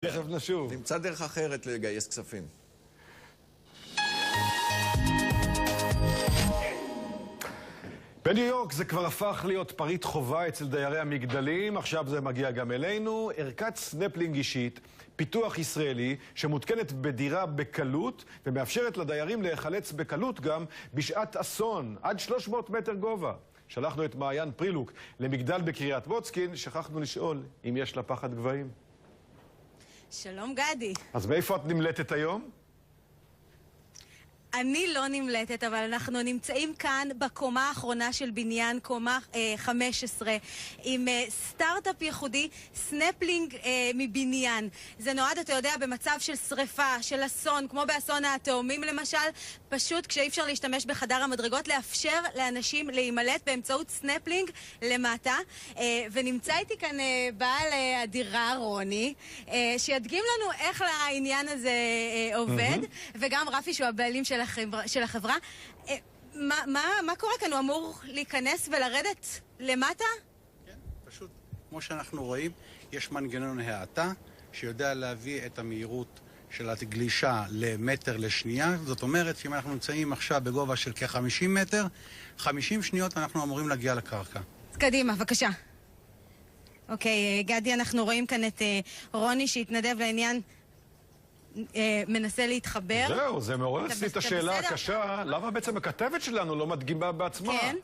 תכף נשוב. נמצא דרך אחרת לגייס כספים. בניו יורק זה כבר הפך להיות פריט חובה אצל דיירי המגדלים, עכשיו זה מגיע גם אלינו. ערכת סנפלינג אישית, פיתוח ישראלי, שמותקנת בדירה בקלות, ומאפשרת לדיירים להיחלץ בקלות גם בשעת אסון, עד 300 מטר גובה. שלחנו את מעיין פרילוק למגדל בקריית מוצקין, שכחנו לשאול אם יש לה פחד גבהים. שלום גדי. אז מאיפה את נמלטת היום? אני לא נמלטת, אבל אנחנו נמצאים כאן בקומה האחרונה של בניין, קומה 15, עם סטארט-אפ ייחודי, סנפלינג מבניין. זה נועד, אתה יודע, במצב של שריפה, של אסון, כמו באסון התאומים למשל, פשוט כשאי אפשר להשתמש בחדר המדרגות, לאפשר לאנשים להימלט באמצעות סנפלינג למטה. ונמצא איתי כאן בעל הדירה, רוני, שידגים לנו איך העניין הזה עובד, וגם רפי שהוא הבעלים של החברה. מה קורה כאן? הוא אמור להיכנס ולרדת למטה? כן, פשוט. כמו שאנחנו רואים, יש מנגנון האטה שיודע להביא את המהירות של הגלישה למטר לשנייה. זאת אומרת שאם אנחנו נמצאים עכשיו בגובה של כ-50 מטר, 50 שניות אנחנו אמורים להגיע לקרקע. אז קדימה, בבקשה. אוקיי, גדי, אנחנו רואים כאן את רוני שהתנדב לעניין, מנסה להתחבר. זהו, זה מעורר אצלי את השאלה הקשה, למה בעצם הכתבת שלנו לא מדגימה בעצמה? כן.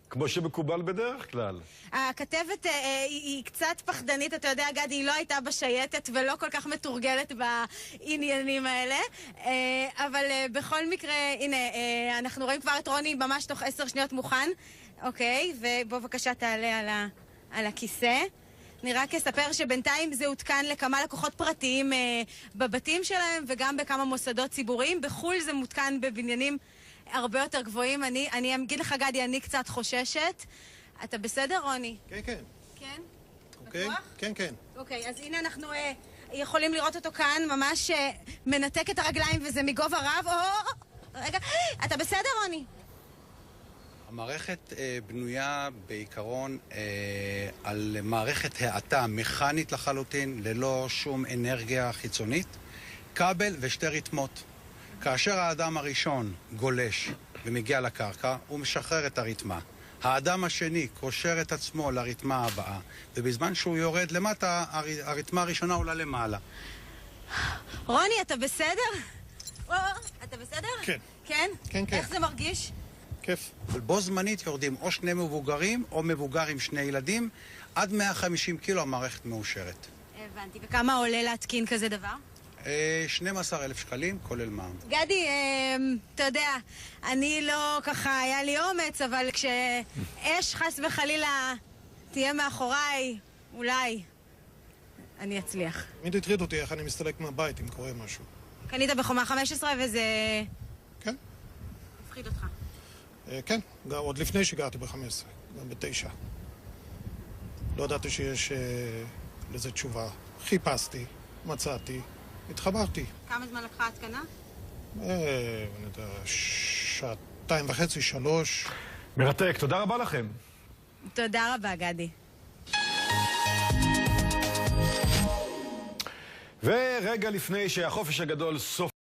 כמו שמקובל בדרך כלל. הכתבת היא קצת פחדנית, אתה יודע, גדי, היא לא הייתה בשייטת ולא כל כך מתורגלת בעניינים האלה. אבל בכל מקרה, הנה, אנחנו רואים כבר את רוני ממש תוך 10 שניות מוכן. אוקיי, ובוא בבקשה תעלה על הכיסא. אני רק אספר שבינתיים זה הותקן לכמה לקוחות פרטיים בבתים שלהם וגם בכמה מוסדות ציבוריים. בחול זה מותקן בבניינים הרבה יותר גבוהים. אני אגיד לך, גדי, אני קצת חוששת. אתה בסדר, רוני? כן, כן. כן? אוקיי? בטוח? כן, כן. אוקיי, אז הנה אנחנו יכולים לראות אותו כאן, ממש מנתק את הרגליים וזה מגובה רב. רגע, אתה בסדר, רוני? המערכת בנויה בעיקרון על מערכת האטה מכנית לחלוטין, ללא שום אנרגיה חיצונית, כבל ושתי ריתמות. כאשר האדם הראשון גולש ומגיע לקרקע, הוא משחרר את הריתמה. האדם השני קושר את עצמו לריתמה הבאה, ובזמן שהוא יורד למטה, הריתמה הראשונה עולה למעלה. רוני, אתה בסדר? אתה בסדר? כן. כן? כן, כן. איך זה מרגיש? כיף. בו זמנית יורדים או שני מבוגרים או מבוגר עם שני ילדים, עד 150 קילו המערכת מאושרת. הבנתי. וכמה עולה להתקין כזה דבר? 12,000 שקלים, כולל מע"מ. גדי, אתה יודע, אני לא ככה, היה לי אומץ, אבל כשאש חס וחלילה תהיה מאחוריי, אולי אני אצליח. תמיד הטריד אותי איך אני מסתלק מהבית אם קורה משהו. קנית בחומה 15 וזה כן? הפחיד אותך. כן, עוד לפני שגרתי ב-15, גם ב-9. לא ידעתי שיש לזה תשובה. חיפשתי, מצאתי, התחברתי. כמה זמן לקחה התקנה? אני יודע, 2.5, 3. מרתק, תודה רבה לכם. תודה רבה, גדי. ורגע לפני שהחופש הגדול סוף